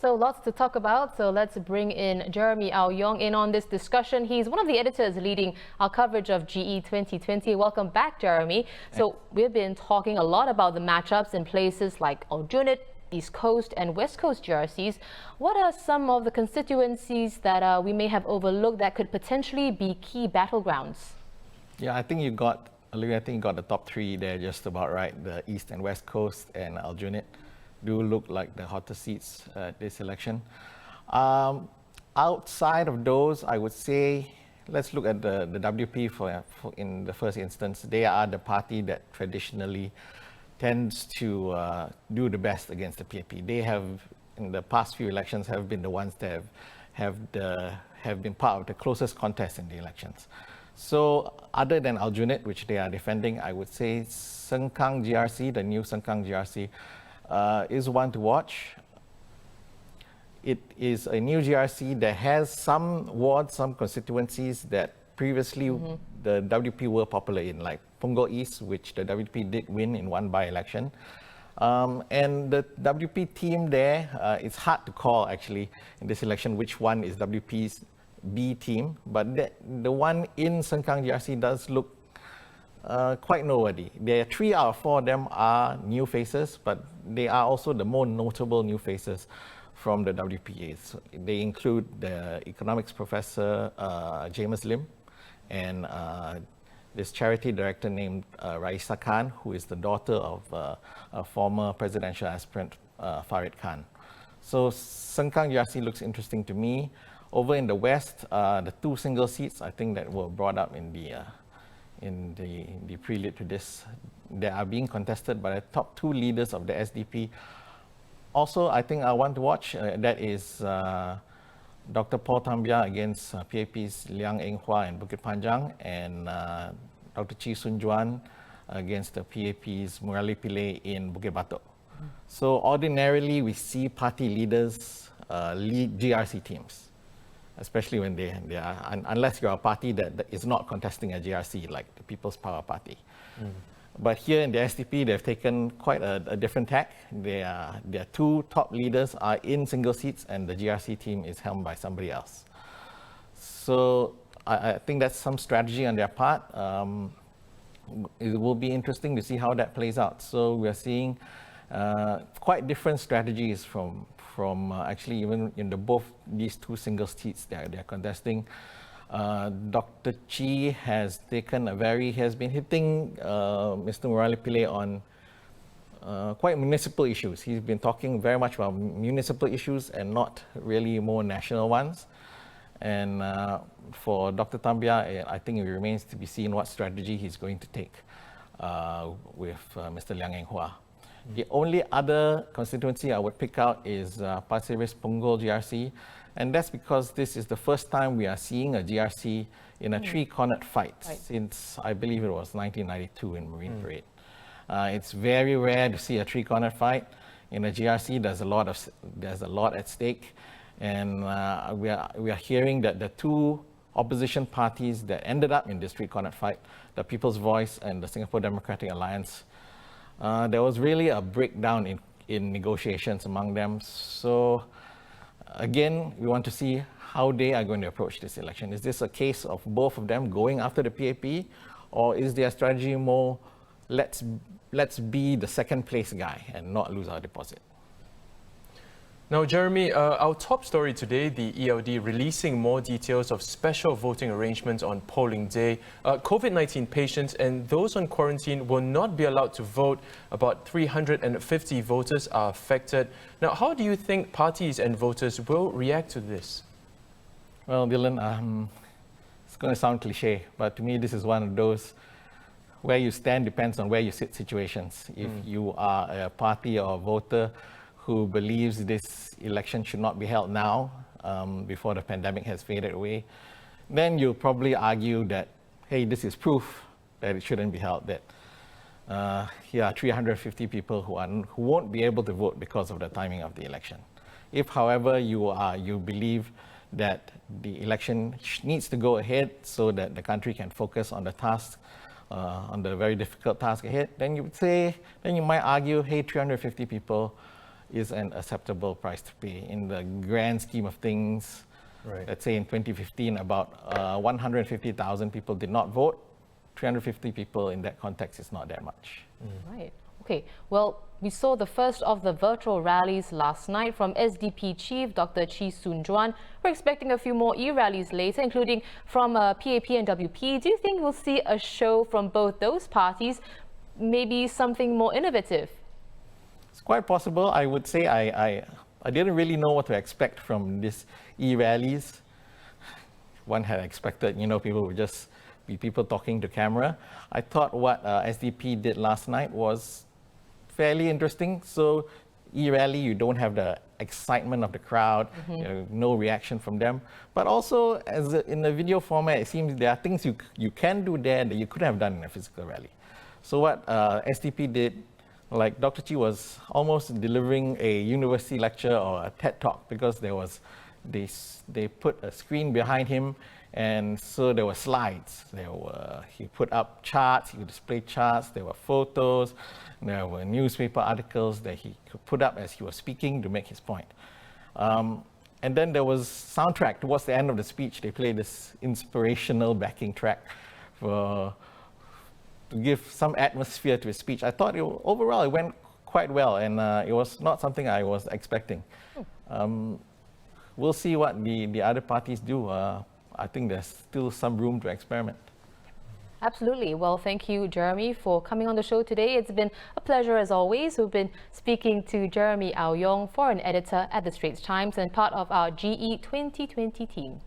So lots to talk about. So let's bring in Jeremy Au Yong in on this discussion. He's one of the editors leading our coverage of GE 2020. Welcome back, Jeremy. So we've been talking a lot about the matchups in places like Aljunied, East Coast and West Coast GRCs. What are some of the constituencies that we may have overlooked that could potentially be key battlegrounds? Yeah, I think you got the top three there just about right. The East and West Coast and Aljunied do look like the hottest seats this election. Outside of those, I would say, let's look at the WP for in the first instance. They are the party that traditionally tends to do the best against the PAP. They have, in the past few elections, have been the ones that have been part of the closest contest in the elections. So other than Aljunied, which they are defending, I would say Sengkang GRC, the new Sengkang GRC, is one to watch. It is a new GRC that has some wards, some constituencies that previously the WP were popular in, like Punggol East, which the WP did win in one by-election. And the WP team there, it's hard to call actually in this election which one is WP's B team, but the one in Sengkang GRC does look quite noteworthy. There are 3 out of 4 of them are new faces, but they are also the more notable new faces from the WPA. So they include the economics professor James Lim and this charity director named Raisa Khan, who is the daughter of a former presidential aspirant Farid Khan. So Sengkang GRC looks interesting to me. Over in the West, the 2 single seats I think that were brought up in the prelude to this, they are being contested by the top 2 leaders of the SDP. Also, I think I want to watch, that is Dr. Paul Tambia against PAP's Liang Eng Hua in Bukit Panjang, and Dr. Chee Soon Juan against the PAP's Murali Pillay in Bukit Batok. So ordinarily, we see party leaders lead GRC teams, especially when they are, unless you're a party that is not contesting a GRC, like the People's Power Party. But here in the SDP, they've taken quite a different tack. Their 2 top leaders are in single seats, and the GRC team is helmed by somebody else. So I think that's some strategy on their part. It will be interesting to see how that plays out. So we are seeing quite different strategies from actually even in both these 2 single seats that they're contesting. Dr. Chee has been hitting Mr. Murali Pillay on quite municipal issues. He's been talking very much about municipal issues and not really more national ones. And for Dr. Tambia, I think it remains to be seen what strategy he's going to take with Mr. Liang Eng Hua. The only other constituency I would pick out is Pasir Ris Punggol GRC, and that's because this is the first time we are seeing a GRC in a 3-cornered fight since I believe it was 1992 in Marine Parade. It's very rare to see a 3-cornered fight in a GRC. There's a lot at stake, and we are hearing that the 2 opposition parties that ended up in this 3-cornered fight, the People's Voice and the Singapore Democratic Alliance, there was really a breakdown in negotiations among them. So again, we want to see how they are going to approach this election. Is this a case of both of them going after the PAP, or is their strategy more, let's be the second place guy and not lose our deposit? Now, Jeremy, our top story today, the ELD releasing more details of special voting arrangements on polling day. COVID-19 patients and those on quarantine will not be allowed to vote. About 350 voters are affected. Now, how do you think parties and voters will react to this? Well, Dylan, it's going to sound cliche, but to me, this is one of those where you stand depends on where you sit situations. If you are a party or a voter who believes this election should not be held now, before the pandemic has faded away, then you'll probably argue that, hey, this is proof that it shouldn't be held, that here are 350 people who won't be able to vote because of the timing of the election. If, however, you believe that the election needs to go ahead so that the country can focus on the task, on the very difficult task ahead, then you might argue, hey, 350 people is an acceptable price to pay. In the grand scheme of things, Right. let's say in 2015, about 150,000 people did not vote. 350 people in that context is not that much. Right. Okay. Well, we saw the first of the virtual rallies last night from SDP Chief Dr. Chee Soon Juan. We're expecting a few more e-rallies later, including from PAP and WP. Do you think we'll see a show from both those parties, maybe something more innovative? It's quite possible. I would say I didn't really know what to expect from these e-rallies. One had expected, people would just be people talking to camera. I thought what SDP did last night was fairly interesting. So e-rally, you don't have the excitement of the crowd, no reaction from them. But also, in the video format, it seems there are things you can do there that you couldn't have done in a physical rally. So what SDP did, like Dr. Chee was almost delivering a university lecture or a TED talk, because they put a screen behind him, and so there were slides. He put up charts, he could display charts, there were photos, there were newspaper articles that he could put up as he was speaking to make his point. And then there was soundtrack. Towards the end of the speech, they played this inspirational backing track to give some atmosphere to his speech. I thought overall it went quite well, and it was not something I was expecting. We'll see what the other parties do. I think there's still some room to experiment. Absolutely. Well, thank you, Jeremy, for coming on the show today. It's been a pleasure as always. We've been speaking to Jeremy Au Yong, foreign editor at the Straits Times and part of our GE2020 team.